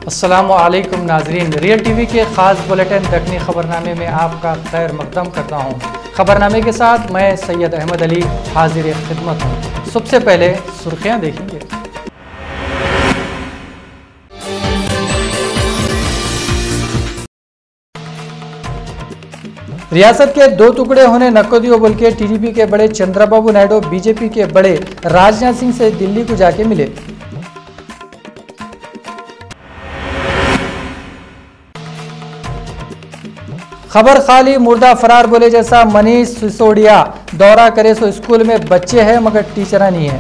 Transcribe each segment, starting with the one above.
अस्सलामुअलैकुम नाजरीन, real TV के ख़ास बुलेटिन दखनी ख़बरनामे में आपका खैर मक़दम करता हूँ। ख़बरनामे के साथ मैं सैयद अहमद अली हाजिर खिदमत हूँ। सबसे पहले सुर्खियाँ देखेंगे। रियासत के दो टुकड़े होने नको दियो बोल के टीडीपी के बड़े चंद्रबाबू नायडू बीजेपी के बड़े राजनाथ सिंह से दिल्ली को जाके मिले। खबर खाली मुर्दा फरार बोले जैसा मनीष सिसोदिया दौरा करे सो स्कूल में बच्चे हैं मगर टीचर नहीं है।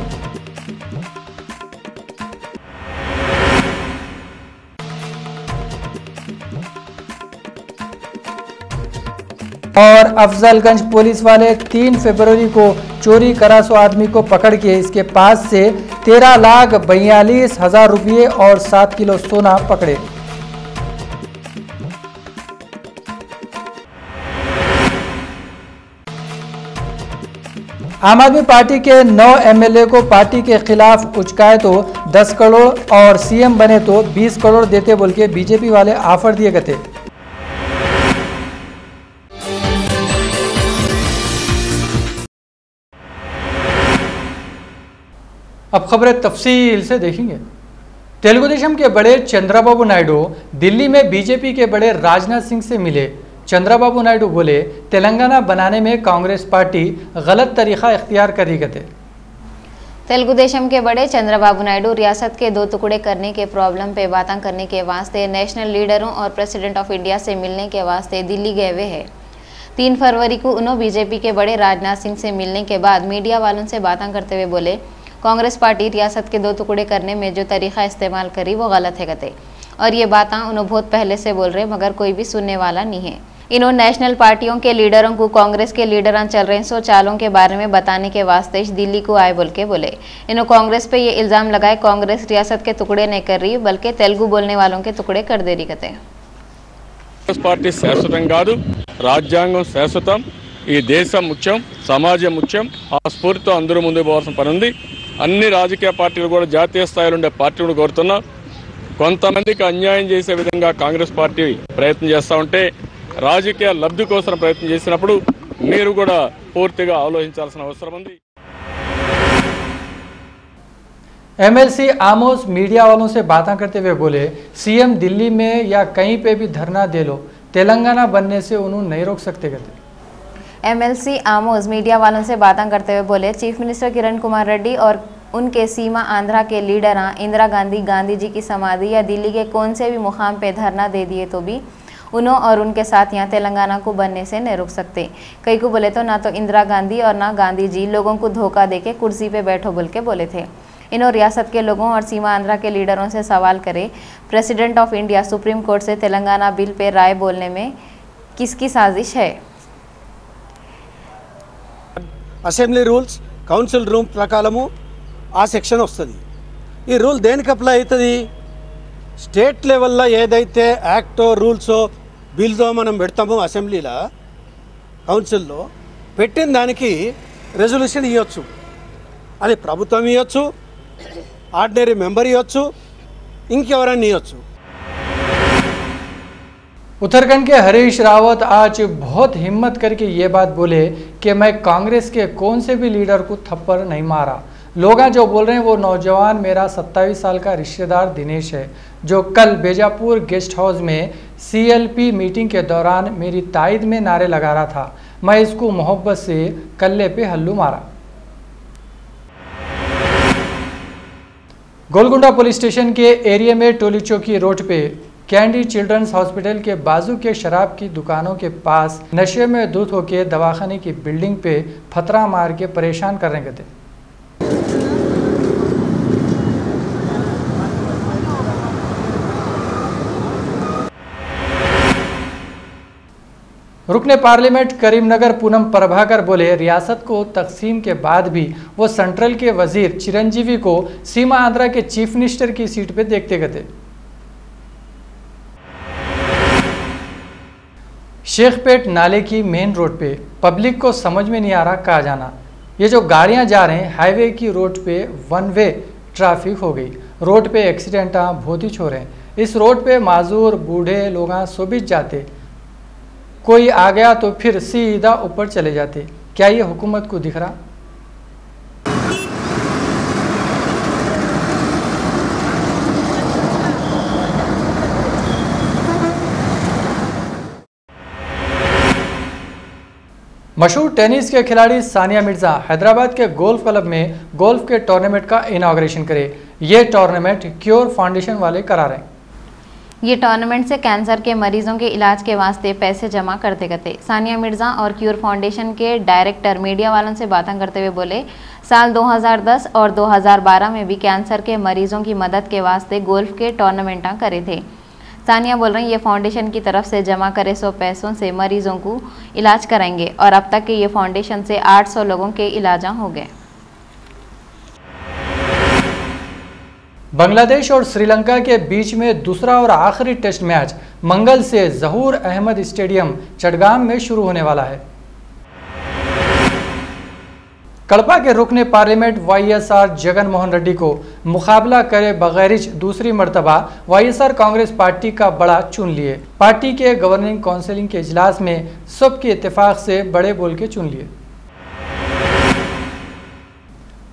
और अफजलगंज पुलिस वाले 3 फरवरी को चोरी करा सो आदमी को पकड़ के इसके पास से 13,42,000 रुपये और 7 किलो सोना पकड़े। आम आदमी पार्टी के 9 एमएलए को पार्टी के खिलाफ उचकाए तो 10 करोड़ और सीएम बने तो 20 करोड़ देते बोल के बीजेपी वाले ऑफर दिए गए थे। अब खबरें तफसील से देखेंगे। तेलुगु देशम के बड़े चंद्रबाबू नायडू दिल्ली में बीजेपी के बड़े राजनाथ सिंह से मिले। चंद्रबाबू नायडू बोले तेलंगाना बनाने में कांग्रेस पार्टी गलत तरीका इख्तियार करी गए थे। तेलुगु देशम के बड़े चंद्रबाबू नायडू रियासत के 2 टुकड़े करने के प्रॉब्लम पे बातें करने के वास्ते नेशनल लीडरों और प्रेसिडेंट ऑफ इंडिया से मिलने के वास्ते दिल्ली गए हुए हैं। 3 फरवरी को उन्होंने बीजेपी के बड़े राजनाथ सिंह से मिलने के बाद मीडिया वालों से बातें करते हुए बोले कांग्रेस पार्टी रियासत के 2 टुकड़े करने में जो तरीका इस्तेमाल करी वो गलत है गते और ये बातें उन्होंने बहुत पहले से बोल रहे मगर कोई भी सुनने वाला नहीं है। इन्होंने नेशनल पार्टियों के लीडरों को कांग्रेस के लीडर चल रहे सो चालों के बारे में बताने के वास्ते दिल्ली को आए बोल के बोले। इन्होंने कांग्रेस पे ये इल्ज़ाम लगाए कांग्रेस रियासत के टुकड़े नहीं कर रही बल्कि तेलुगु बोलने वालों के टुकड़े कर दे रही गते। कांग्रेस पार्टी శాశ్వతం కాదు, రాజ్యాంగం శాశ్వతం, ఈ దేశం ముఖ్యం, సమాజం ముఖ్యం. ఆ స్ఫూర్తితో అందరూ ముందుకు పోవాల్సిన పని ఉంది. అన్ని రాజకీయ పార్టీలు కూడా జాతీయ స్థాయిలో ఉండే పార్టీలను కోరుతున్నా. కొంతమందికి అన్యాయం చేసే విధంగా కాంగ్రెస్ పార్టీ ప్రయత్నం చేస్తూ ఉంటే రాజకీయ లబ్ధి కోసం ప్రయత్నం చేసినప్పుడు మీరు కూడా పూర్తిగా ఆలోచించాల్సిన అవసరం ఉంది। एमएलसी आमोस मीडिया वालों से बातें करते हुए बोले सीएम दिल्ली में या कहीं पे भी धरना दे लो, तेलंगाना बनने से उन्होंने नहीं रोक सकते कहते। एमएलसी आमोस मीडिया वालों से बातें करते हुए बोले चीफ मिनिस्टर किरण कुमार रेड्डी और उनके सीमा आंध्रा के लीडर इंदिरा गांधी जी की समाधि या दिल्ली के कौन से भी मुकाम पे धरना दे दिए तो भी उन्होंने और उनके साथ यहाँ तेलंगाना को बनने से नहीं रुक सकते। कई को बोले तो ना तो इंदिरा गांधी और ना गांधी जी लोगों को धोखा देके कुर्सी पे बैठो बोल के बोले थे। इन्होंने रियासत के लोगों और सीमा आंध्रा के लीडरों से सवाल करे president of India supreme court से तेलंगाना बिल पे राय बोलने में किसकी साजिश है। అసెంబ్లీ రూల్స్ కౌన్సిల్ రూమ్ ప్రకారము ఆ సెక్షన్ వస్తుంది। ఈ రూల్ దేనికి అప్లై అవుతుంది? స్టేట్ లెవెల్లో ఏదైతే యాక్టో రూల్సో బిల్దో మనం పెడతామో అసెంబ్లీలో కౌన్సిల్లో పెట్టిన దానికి రెజల్యూషన్ ఇవ్వచ్చు। అది ప్రభుత్వం ఇవ్వచ్చు, ఆర్డినరీ మెంబర్ ఇవ్వచ్చు, ఇంకెవరైనా ఇవ్వచ్చు। उत्तराखंड के हरीश रावत आज बहुत हिम्मत करके ये बात बोले कि मैं कांग्रेस के कौन से भी लीडर को थप्पड़ नहीं मारा। लोग जो बोल रहे हैं वो नौजवान मेरा 27 साल का रिश्तेदार दिनेश है जो कल बेजापुर गेस्ट हाउस में सीएलपी मीटिंग के दौरान मेरी तायद में नारे लगा रहा था। मैं इसको मोहब्बत से कल्ले पे हल्लू मारा। गोलकुंडा पुलिस स्टेशन के एरिया में टोली चौकी रोड पे कैंडी चिल्ड्रंस हॉस्पिटल के बाजू के शराब की दुकानों के पास नशे में धुत होकर दवाखाने की बिल्डिंग पे फतरा मार के परेशान कर रहे थे। रुकने पार्लियामेंट करीमनगर पूनम प्रभाकर बोले रियासत को तकसीम के बाद भी वो सेंट्रल के वजीर चिरंजीवी को सीमा आंध्रा के चीफ मिनिस्टर की सीट पे देखते गए थे। शेखपेट नाले की मेन रोड पे पब्लिक को समझ में नहीं आ रहा कहाँ जाना। ये जो गाड़ियां जा रहे हैं हाईवे की रोड पे वन वे ट्रैफिक हो गई। रोड पे एक्सीडेंट बहुत ही हो रहे हैं। इस रोड पे माजूर बूढ़े लोग सो भी जाते, कोई आ गया तो फिर सीधा ऊपर चले जाते। क्या ये हुकूमत को दिख रहा? मशहूर टेनिस के खिलाड़ी सानिया मिर्जा हैदराबाद के गोल्फ क्लब में गोल्फ के टूर्नामेंट का इनॉग्रेशन करे। ये टूर्नामेंट क्योर फाउंडेशन वाले करा रहे हैं। ये टूर्नामेंट से कैंसर के मरीजों के इलाज के वास्ते पैसे जमा करते करते सानिया मिर्जा और क्योर फाउंडेशन के डायरेक्टर मीडिया वालों से बातें करते हुए बोले, साल 2010 और 2012 में भी कैंसर के मरीजों की मदद के वास्ते गोल्फ के टूर्नामेंट करे थे। सानिया बोल रही ये फाउंडेशन की तरफ से जमा करे 100 पैसों से मरीजों को इलाज कराएंगे और अब तक के ये फाउंडेशन से 800 लोगों के इलाज हो गए। बांग्लादेश और श्रीलंका के बीच में दूसरा और आखिरी टेस्ट मैच मंगल से जहूर अहमद स्टेडियम चटगाम में शुरू होने वाला है। कड़पा के रुकने पार्लियामेंट वाईएसआर जगन मोहन रेड्डी को मुकाबला करे बगैरिच दूसरी मर्तबा वाईएसआर कांग्रेस पार्टी का बड़ा चुन लिए। पार्टी के गवर्निंग काउंसिल के इजलास में सबके इत्तेफाक से बड़े बोल के चुन लिए।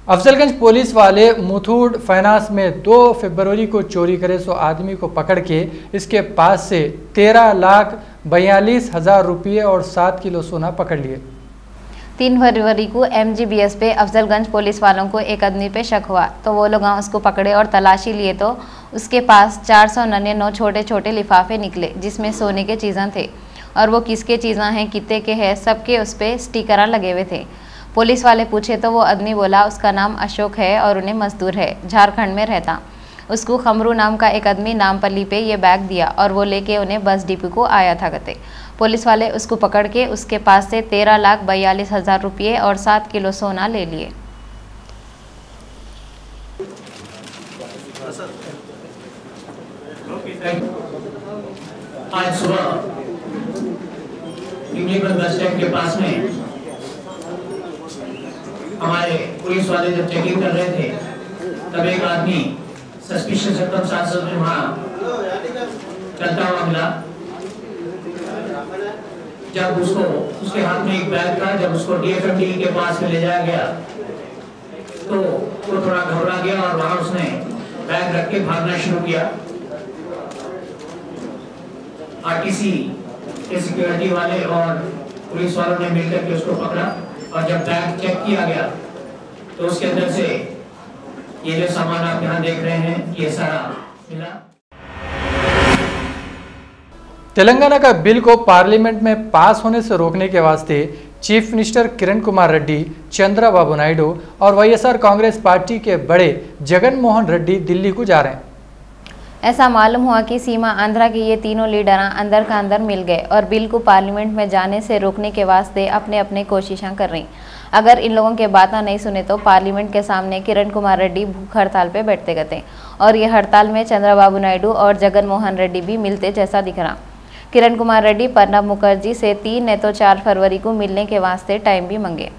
अफजलगंज पुलिस वाले मुथूट फाइनेंस में 2 फरवरी को चोरी करे 100 आदमी को पकड़ के इसके पास से 13,42,000 रुपये और 7 किलो सोना पकड़ लिए। 3 फरवरी को MGBS पे अफजलगंज पुलिस वालों को एक आदमी पे शक हुआ तो वो लोग उसको पकड़े और तलाशी लिए तो उसके पास 499 छोटे छोटे लिफाफे निकले जिसमें सोने के चीज़ें थे और वो किसके चीज़ें हैं, कितने के हैं, सबके उस पर स्टिकर लगे हुए थे। पुलिस वाले पूछे तो वो आदमी बोला उसका नाम अशोक है और उन्हें मजदूर है, झारखंड में रहता। उसको खमरू नाम का एक आदमी नामपल्ली पे ये बैग दिया और वो लेके उन्हें बस डिपो को आया था कहते। पुलिस वाले उसको पकड़ के उसके पास से 13,42,000 रुपये और 7 किलो सोना ले लिए। आज सुबह बस स्टैंड के पास में हमारे पुलिस वाले जब चेकिंग कर रहे थे तब एक आदमी सस्पिशियस एकदम साथ में वहां चलता हुआ मिला। जब उसको उसके हाथ में एक बैग था, जब उसको DFMD के पास में ले जाया गया तो वो थोड़ा घबरा गया और वहां उसने बैग रख के भागना शुरू किया। RTC के सिक्योरिटी वाले और पुलिस वालों ने मिलकर के उसको पकड़ा और जब बैग चेक किया गया तो उसके अंदर से ये जो सामान आप यहाँ देख रहे हैं ये सारा मिला। तेलंगाना का बिल को पार्लियामेंट में पास होने से रोकने के वास्ते चीफ मिनिस्टर किरण कुमार रेड्डी, चंद्रबाबू नायडू और वाईएसआर कांग्रेस पार्टी के बड़े जगन मोहन रेड्डी दिल्ली को जा रहे हैं। ऐसा मालूम हुआ कि सीमा आंध्रा के ये तीनों लीडर अंदर का अंदर मिल गए और बिल को पार्लियामेंट में जाने से रोकने के वास्ते अपने अपने कोशिशें कर रही। अगर इन लोगों के बातें नहीं सुने तो पार्लियामेंट के सामने किरण कुमार रेड्डी भूख हड़ताल पे बैठते गए और ये हड़ताल में चंद्रबाबू नायडू और जगन मोहन रेड्डी भी मिलते जैसा दिख रहा। किरण कुमार रेड्डी प्रणब मुखर्जी से 3 नहीं तो 4 फरवरी को मिलने के वास्ते टाइम भी मांगे।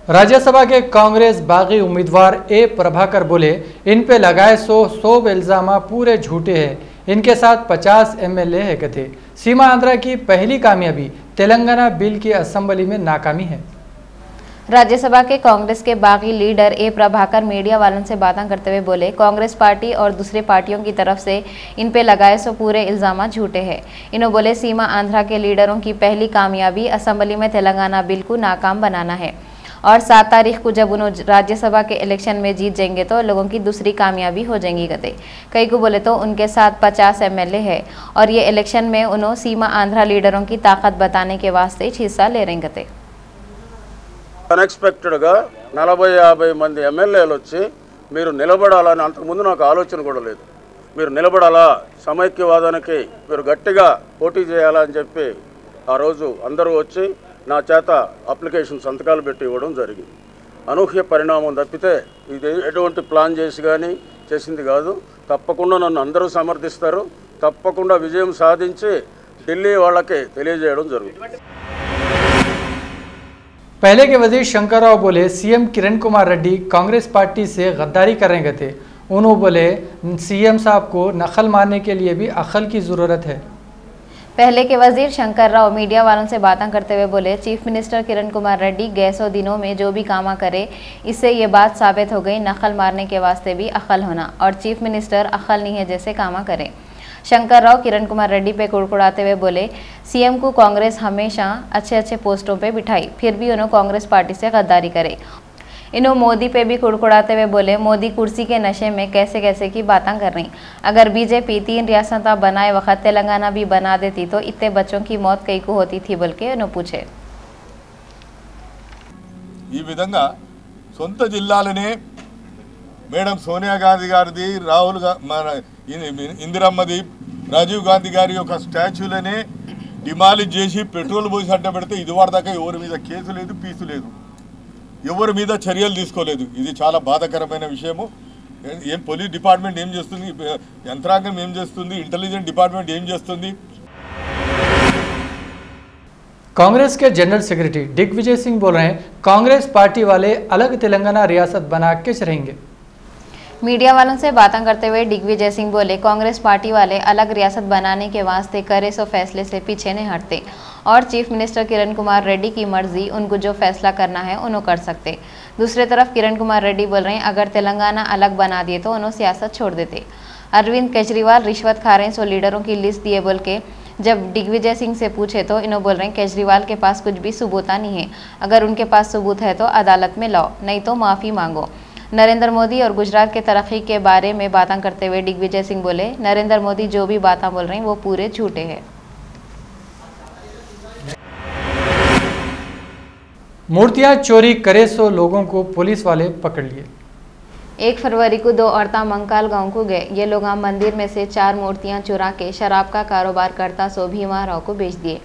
राज्यसभा के कांग्रेस बागी उम्मीदवार ए प्रभाकर बोले, इन पे लगाए 100 इल्जाम पूरे झूठे हैं, इनके साथ 50 MLA है कहते। सीमा आंध्रा की पहली कामयाबी तेलंगाना बिल की असेंबली में नाकामी है। राज्यसभा के कांग्रेस के बागी लीडर ए प्रभाकर मीडिया वालों से बातें करते हुए बोले, कांग्रेस पार्टी और दूसरे पार्टियों की तरफ से इन पे लगाए पूरे इल्जाम झूठे हैं। इन्होंने बोले सीमा आंध्रा के लीडरों की पहली कामयाबी असेंबली में तेलंगाना बिल को नाकाम बनाना है और 7 तारीख को जब उन्होंने राज्यसभा के इलेक्शन में जीत जाएंगे तो लोगों की दूसरी कामयाबी हो जाएंगी कहते। कई को बोले तो उनके साथ 50 MLA है और ये इलेक्शन में उन्होंने सीमा आंध्रा लीडरों की ताकत बताने के वास्ते हिस्सा ले रहे कहते। అన్ఎక్స్పెక్టెడ్గా 40-50 మంది ఎమ్మెల్యేలు వచ్చి మీరు నిలబడాలని అంతకుముందు నాకు ఆలోచన కూడా లేదు. మీరు నిలబడాలా, సమైక్యవాదానికి మీరు గట్టిగా పోటీ చేయాలని చెప్పి ఆ రోజు అందరూ వచ్చి నా చేత అప్లికేషన్ సంతకాలు పెట్టి ఇవ్వడం జరిగింది. అనూహ్య పరిణామం తప్పితే ఇది ఎటువంటి ప్లాన్ చేసి కానీ చేసింది కాదు. తప్పకుండా నన్ను అందరూ సమర్థిస్తారు. తప్పకుండా విజయం సాధించి ఢిల్లీ వాళ్ళకి తెలియజేయడం జరుగుతుంది. पहले के वजीर शंकर राव बोले सीएम किरण कुमार रेड्डी कांग्रेस पार्टी से गद्दारी करने थे। उन्होंने बोले सीएम साहब को नकल मारने के लिए भी अक्ल की ज़रूरत है। पहले के वजीर शंकर राव मीडिया वालों से बातें करते हुए बोले चीफ मिनिस्टर किरण कुमार रेड्डी गए 100 दिनों में जो भी कामा करे, इससे ये बात साबित हो गई नकल मारने के वास्ते भी अक्ल होना, और चीफ मिनिस्टर अक्ल नहीं है जैसे कामा करे। शंकर राव किरण कुमार रेड्डी पे कुड़कुड़ाते हुए बोले सीएम को कांग्रेस हमेशा अच्छे पोस्टों पे बिठाई, फिर भी उन्होंने कांग्रेस पार्टी से गद्दारी करे। इन्हों मोदी पे भी कुड़कुड़ाते हुए बोले मोदी कुर्सी के नशे में कैसे की बातें कर रही। अगर बीजेपी 3 रियासतें बनाए वक्त तेलंगाना भी बना देती तो इतने बच्चों की मौत कई को होती थी, बल्कि उन्होंने पूछे। ఈ విధంగా సొంత జిల్లాలనే మేడం సోనియా గాంధీ గారిది, రాహుల్ మన ఇందిరమ్మది, రాజీవ్ గాంధీ గారి యొక్క స్టాచ్యూలనే డిమాలిష్ చేసి పెట్రోల్ పోసి అడ్డ పెడితే ఇదివరదాకా ఎవరి మీద కేసు లేదు, పీసు లేదు, ఎవరి మీద చర్యలు తీసుకోలేదు। ఇది చాలా బాధాకరమైన విషయము। ఏం పోలీస్ డిపార్ట్మెంట్ ఏం చేస్తుంది, యంత్రాంగం ఏం చేస్తుంది, ఇంటెలిజెంట్ డిపార్ట్మెంట్ ఏం చేస్తుంది। कांग्रेस के जनरल सेक्रेटरी दिग्विजय सिंह बोल रहे हैं कांग्रेस पार्टी वाले अलग तेलंगाना रियासत बना के रहेंगे। मीडिया वालों से बातें करते हुए दिग्विजय सिंह बोले कांग्रेस पार्टी वाले अलग रियासत बनाने के वास्ते करे सो फैसले से पीछे नहीं हटते, और चीफ मिनिस्टर किरण कुमार रेड्डी की मर्जी, उनको जो फैसला करना है उन्होंने कर सकते। दूसरी तरफ किरण कुमार रेड्डी बोल रहे हैं अगर तेलंगाना अलग बना दिए तो उन्होंने सियासत छोड़ देते। अरविंद केजरीवाल रिश्वत खा रहे हैं सो लीडरों की लिस्ट दिए बोल के जब दिग्विजय सिंह से पूछे तो इन्होंने बोल रहे हैं केजरीवाल के पास कुछ भी सबूत नहीं है, अगर उनके पास सबूत है तो अदालत में लाओ, नहीं तो माफ़ी मांगो। नरेंद्र मोदी और गुजरात के तरक्की के बारे में बातें करते हुए दिग्विजय सिंह बोले नरेंद्र मोदी जो भी बातें बोल रहे हैं वो पूरे झूठे हैं। मूर्तियां चोरी करे सो लोगों को पुलिस वाले पकड़ लिए। 1 फरवरी को 2 औरतें मंकाल गांव को गए। ये लोग मंदिर में से 4 मूर्तियां चुरा के शराब का कारोबार करता सो भीमा राव को बेच दिए।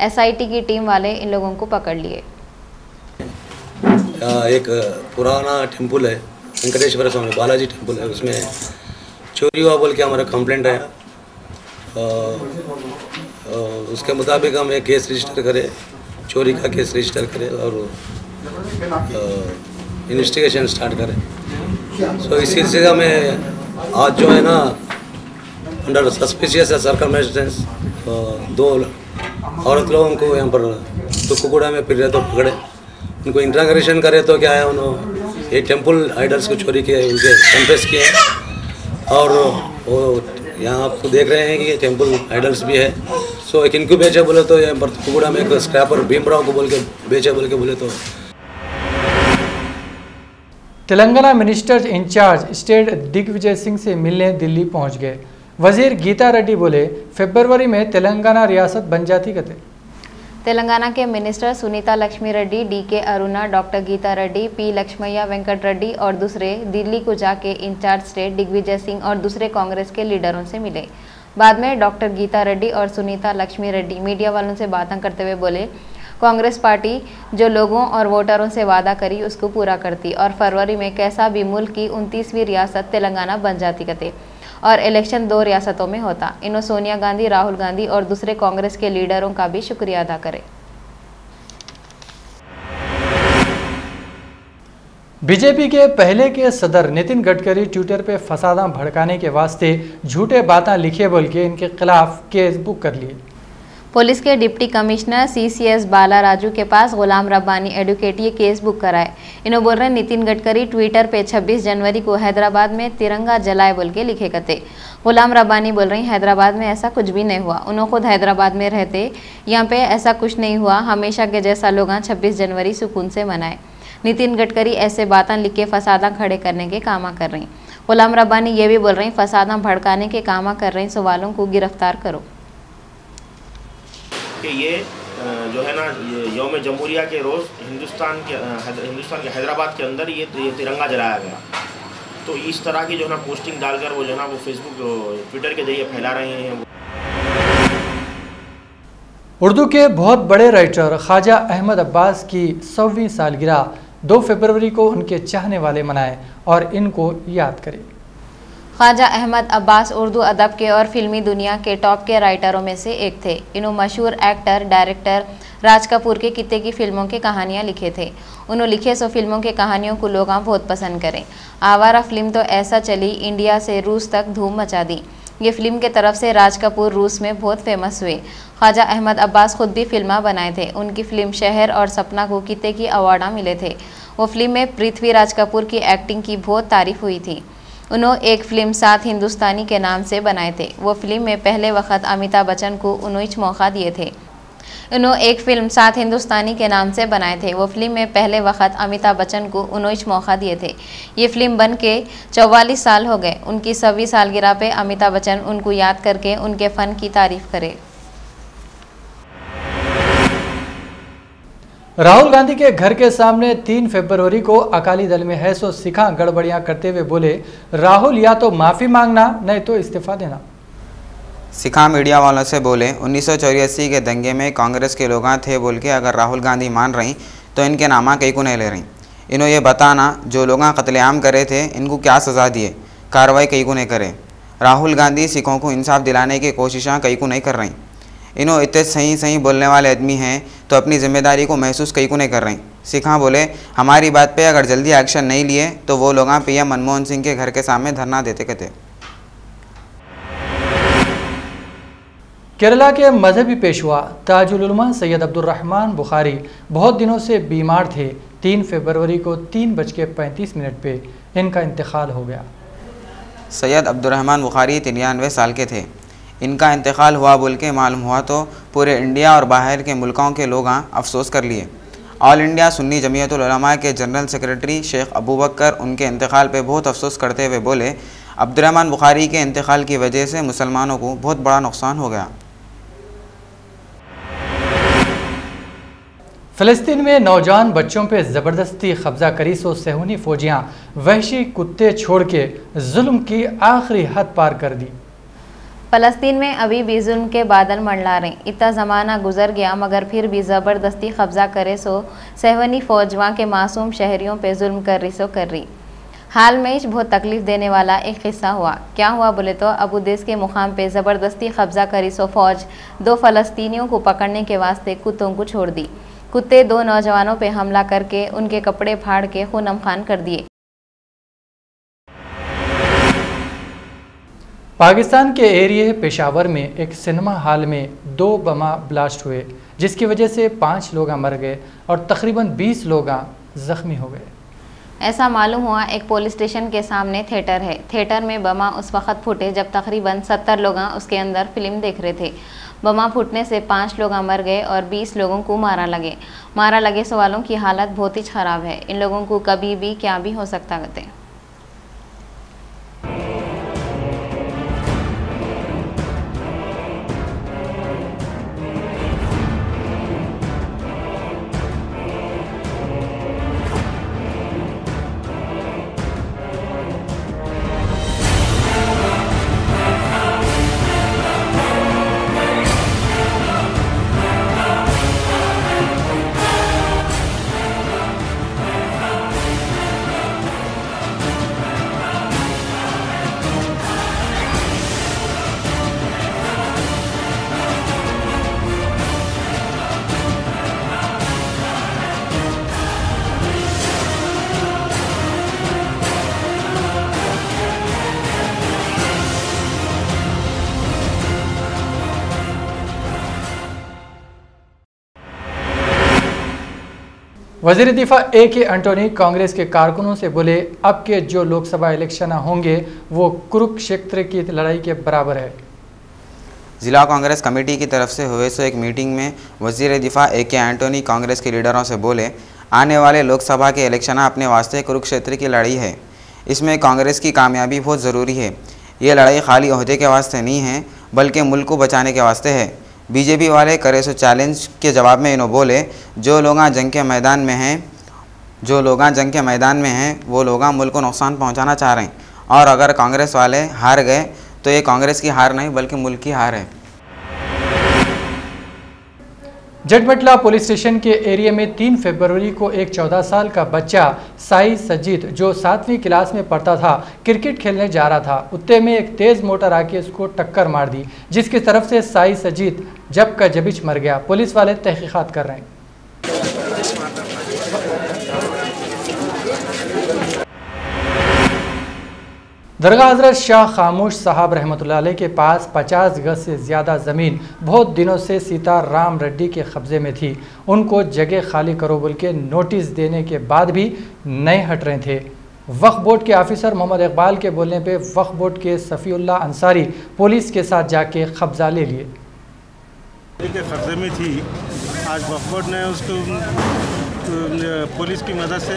एसआईटी की टीम वाले इन लोगों को पकड़ लिए। एक पुराना टेम्पल है वेंकटेश्वर स्वामी बालाजी टेम्पल है, उसमें चोरी हुआ बोल के हमारा कंप्लेंट आया। उसके मुताबिक हम एक केस रजिस्टर करें, चोरी का केस रजिस्टर करें और इन्वेस्टिगेशन स्टार्ट करें। सो इस सिलसिले में आज जो है ना अंडर सस्पिशियस सर्कमस्टेंस 2 औरत लोगों को यहाँ पर तुक्कुगुड़ा में फिर रहे तो पकड़े, उनको इंट्रागेशन करे तो क्या है उन्होंने ये टेम्पल आइडल्स को चोरी किए, उनके कन्फेस किए, और वो यहाँ आपको देख रहे हैं कि टेम्पल आइडल्स भी है। सो एक इनको बेचे बोले तो ये तुक्कुगुड़ा में एक स्क्रैपर भीमराव को बोल के बेचे बोल के बोले तो। Telangana minister in charge state Digvijay Singh से मिलने दिल्ली पहुंच गए। वजीर गीता रेड्डी बोले फरवरी में तेलंगाना रियासत बन जाती कते। तेलंगाना के minister Sunitha Lakshmi Reddy, DK Aruna, doctor Geetha Reddy, P Laxmaiah Venkat Reddy और दूसरे दिल्ली को जाके इंचार्ज स्टेट दिग्विजय सिंह और दूसरे कांग्रेस के लीडरों से मिले। बाद में डॉक्टर गीता रेड्डी और सुनीता लक्ष्मी रेड्डी मीडिया वालों से बातें करते हुए बोले कांग्रेस पार्टी जो लोगों और वोटरों से वादा करी उसको पूरा करती, और फरवरी में कैसा भी मुल्क की 29वीं रियासत तेलंगाना बन जाती कते, और इलेक्शन 2 रियासतों में होता। इन्हों सोनिया गांधी, राहुल गांधी और दूसरे कांग्रेस के लीडरों का भी शुक्रिया अदा करे। बीजेपी के पहले के सदर नितिन गडकरी ट्विटर पे फसादा भड़काने के वास्ते झूठे बातें लिखे बोल के इनके खिलाफ केस बुक कर लिए। पुलिस के डिप्टी कमिश्नर CCS बाला राजू के पास गुलाम रब्बानी एडवोकेट ये केस बुक कराए। इन्हों बोल रहे नितिन गडकरी ट्विटर पे 26 जनवरी को हैदराबाद में तिरंगा जलाए बोल के लिखे कते। गुलाम रब्बानी बोल रही हैदराबाद में ऐसा कुछ भी नहीं हुआ, उन्होंने खुद हैदराबाद में रहते, यहाँ पे ऐसा कुछ नहीं हुआ, हमेशा के जैसा लोग 26 जनवरी सुकून से मनाए। नितिन गडकरी ऐसे बातें लिख के फसादा खड़े करने के कामा कर रही। गुलाम रब्बानी ये भी बोल रही फसादा भड़काने के कामा कर रही सवालों को गिरफ्तार करो। कि ये जो है ना यौम जमहूरिया के रोज़ हिंदुस्तान के हैदराबाद के अंदर ये तिरंगा जलाया गया, तो इस तरह की जो है ना पोस्टिंग डालकर वो जो है ना वो फेसबुक ट्विटर के जरिए फैला रहे हैं। उर्दू के बहुत बड़े राइटर ख्वाजा अहमद अब्बास की 100वीं सालगिरह 2 फरवरी को उनके चाहने वाले मनाए और इनको याद करें। ख्वाजा अहमद अब्बास उर्दू अदब के और फिल्मी दुनिया के टॉप के राइटरों में से एक थे। इन्होंने मशहूर एक्टर डायरेक्टर राज कपूर के कित्ते की फिल्मों की कहानियाँ लिखे थे। उन्होंने लिखे सो फिल्मों की कहानियों को लोग बहुत पसंद करें। आवारा फिल्म तो ऐसा चली, इंडिया से रूस तक धूम मचा दी। ये फिल्म के तरफ से राज कपूर रूस में बहुत फेमस हुए। ख्वाजा अहमद अब्बास खुद भी फिल्म बनाए थे। उनकी फिल्म शहर और सपना को कित्ते की अवार्ड मिले थे। वो फिल्म में पृथ्वीराज कपूर की एक्टिंग की बहुत तारीफ हुई थी। उन्होंने एक फिल्म साथ हिंदुस्तानी के नाम से बनाए थे। वो फिल्म में पहले वक्त अमिताभ बच्चन को उन्होंने मौका दिए थे। उन्होंने एक फिल्म साथ हिंदुस्तानी के नाम से बनाए थे। वो फिल्म में पहले वक्त अमिताभ बच्चन को उन्होंने मौका दिए थे। ये फिल्म बन के 44 साल हो गए। उनकी 100वीं सालगिरह पे अमिताभ बच्चन उनको याद करके उनके फ़न की तारीफ करे। राहुल गांधी के घर के सामने 3 फरवरी को अकाली दल में है सो सिखा गड़बड़ियां करते हुए बोले, राहुल या तो माफ़ी मांगना नहीं तो इस्तीफा देना। सिखा मीडिया वालों से बोले 1984 के दंगे में कांग्रेस के लोग थे बोल के अगर राहुल गांधी मान रही तो इनके नामा कहीं को नहीं ले रही। इन्हों ये बताना जो लोग कत्लेआम करे थे इनको क्या सज़ा दिए, कार्रवाई कहीं को नहीं करे। राहुल गांधी सिखों को इंसाफ दिलाने की कोशिशें कहीं को नहीं कर रही। इन्हों इतने सही सही बोलने वाले आदमी हैं तो अपनी जिम्मेदारी को महसूस कहीं को नहीं कर रही। सिखा बोले हमारी बात पे अगर जल्दी एक्शन नहीं लिए तो वो लोग पीएम मनमोहन सिंह के घर के सामने धरना देते कहते। केरला के मजहबी पेशवा ताजुल उलमा सैयद अब्दुल रहमान बुखारी बहुत दिनों से बीमार थे। 3 फरवरी को 3:35 पे इनका इंतकाल हो गया। सैयद अब्दुल रहमान बुखारी 93 साल के थे। इनका इंतकाल हुआ बोल के मालूम हुआ तो पूरे इंडिया और बाहर के मुल्कों के लोग अफसोस कर लिए। ऑल इंडिया सुन्नी जमीयतुल उलमा के जनरल सेक्रेटरी शेख अबू बकर उनके इंतकाल पे बहुत अफसोस करते हुए बोले, अब्दुल रहमान बुखारी के इंतकाल की वजह से मुसलमानों को बहुत बड़ा नुकसान हो गया। फ़लस्तीन में नौजवान बच्चों पे ज़बरदस्ती कब्जा करी सो सेहूनी फौजियाँ वहशी कुत्ते छोड़ के जुल्म की आखिरी हद पार कर दी। फ़लस्तीन में अभी भी जुल्म के बादल मंडला रहे। इतना ज़माना गुजर गया मगर फिर भी ज़बरदस्ती कब्जा करे सो सेहवनी फ़ौज वहाँ के मासूम शहरियों पे जुल्म कर रही। हाल में बहुत तकलीफ़ देने वाला एक किस्सा हुआ। क्या हुआ बोले तो अबू देश के मुकाम पे ज़बरदस्ती कब्जा करी सो फ़ौज 2 फ़लस्तीनियों को पकड़ने के वास्ते कुत्तों को छोड़ दी। कुत्ते 2 नौजवानों पे हमला करके उनके कपड़े फाड़ के खून खान कर दिए। पाकिस्तान के एरिया पेशावर में एक सिनेमा हॉल में 2 बमा ब्लास्ट हुए जिसकी वजह से 5 लोग मर गए और तकरीबन 20 लोग ज़ख्मी हो गए। ऐसा मालूम हुआ एक पुलिस स्टेशन के सामने थिएटर है। थिएटर में बमा उस वक्त फूटे जब तकरीबन 70 लोग उसके अंदर फिल्म देख रहे थे। बमा फूटने से 5 लोग मर गए और 20 लोगों को मारा लगे सवालों की हालत बहुत ही ख़राब है। इन लोगों को कभी भी क्या भी हो सकता कहते हैं। वज़ीर दिफा A.K. एंटोनी कांग्रेस के कारकुनों से बोले, अब के जो लोकसभा इलेक्शन होंगे वो कुरुक्षेत्र की लड़ाई के बराबर है। ज़िला कांग्रेस कमेटी की तरफ से हुए सो एक मीटिंग में वज़ीर दिफा A.K. एंटोनी कांग्रेस के लीडरों से बोले, आने वाले लोकसभा के इलेक्शन अपने वास्ते कुरुक्षेत्र की लड़ाई है। इसमें कांग्रेस की कामयाबी बहुत ज़रूरी है। ये लड़ाई खाली ओहदे के वास्ते नहीं है बल्कि मुल्क को बचाने के वास्ते है। बीजेपी वाले करे सो चैलेंज के जवाब में इन्होंने बोले, जो लोग जंग के मैदान में हैं वो लोग मुल्क को नुकसान पहुंचाना चाह रहे हैं और अगर कांग्रेस वाले हार गए तो ये कांग्रेस की हार नहीं बल्कि मुल्क की हार है। जटमटला पुलिस स्टेशन के एरिया में 3 फरवरी को एक 14 साल का बच्चा साई सजीद जो 7वीं क्लास में पढ़ता था क्रिकेट खेलने जा रहा था। उत्ते में एक तेज मोटर आके उसको टक्कर मार दी, जिसकी तरफ से साई सजीद जब का जबिच मर गया। पुलिस वाले तहकीकात कर रहे हैं। दरगाह हजरत शाह खामोश साहब रहमतुल्लाह अलैह के पास 50 गज से ज़्यादा ज़मीन बहुत दिनों से सीताराम रेड्डी के कब्ज़े में थी। उनको जगह खाली करो बोल के नोटिस देने के बाद भी नहीं हट रहे थे। वक्फ बोर्ड के ऑफिसर मोहम्मद इकबाल के बोलने पे वक्फ बोर्ड के सफ़ीउल्लाह अंसारी पुलिस के साथ जाके कब्ज़ा ले लिए। के कब्ज़े में थी, आज वक्फ बोर्ड ने उसको पुलिस की मदद से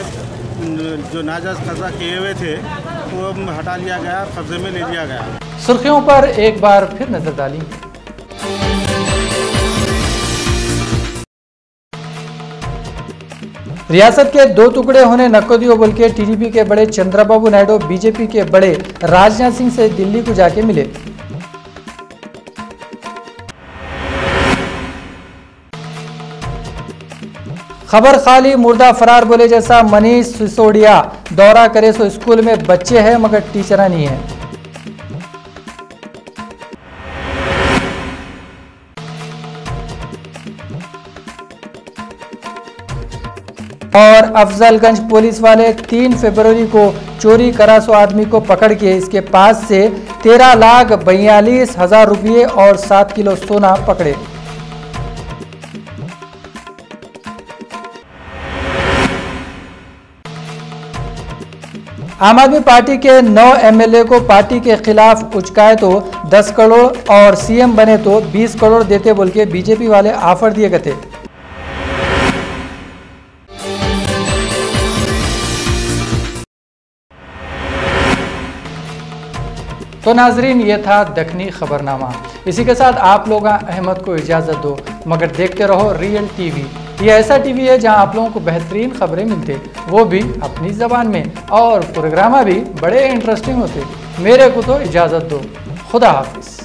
जो नाजायज़ कब्जा किए हुए थे वो हटा लिया गया, कब्जे में ले लिया गया। सुर्खियों पर एक बार फिर नजर डाली। रियासत के 2 टुकड़े होने नको दियो बोल के टीडीपी के बड़े चंद्रबाबू नायडू बीजेपी के बड़े राजनाथ सिंह से दिल्ली को जाके मिले। खबर खाली मुर्दा फरार बोले जैसा मनीष सिसोदिया दौरा करे सो स्कूल में बच्चे हैं मगर टीचर नहीं है। और अफजलगंज पुलिस वाले 3 फरवरी को चोरी करा सो आदमी को पकड़ के इसके पास से 13,42,000 रुपये और 7 किलो सोना पकड़े। आम आदमी पार्टी के 9 एमएलए को पार्टी के खिलाफ उचकाए तो 10 करोड़ और सीएम बने तो 20 करोड़ देते बोल के बीजेपी वाले ऑफर दिए गए थे। तो नाजरीन, ये था दखनी खबरनामा। इसी के साथ आप लोग अहमद को इजाज़त दो, मगर देखते रहो रियल टीवी। ये ऐसा टीवी है जहां आप लोगों को बेहतरीन खबरें मिलते, वो भी अपनी ज़बान में, और प्रोग्राम भी बड़े इंटरेस्टिंग होते। मेरे को तो इजाज़त दो। खुदा हाफिज़।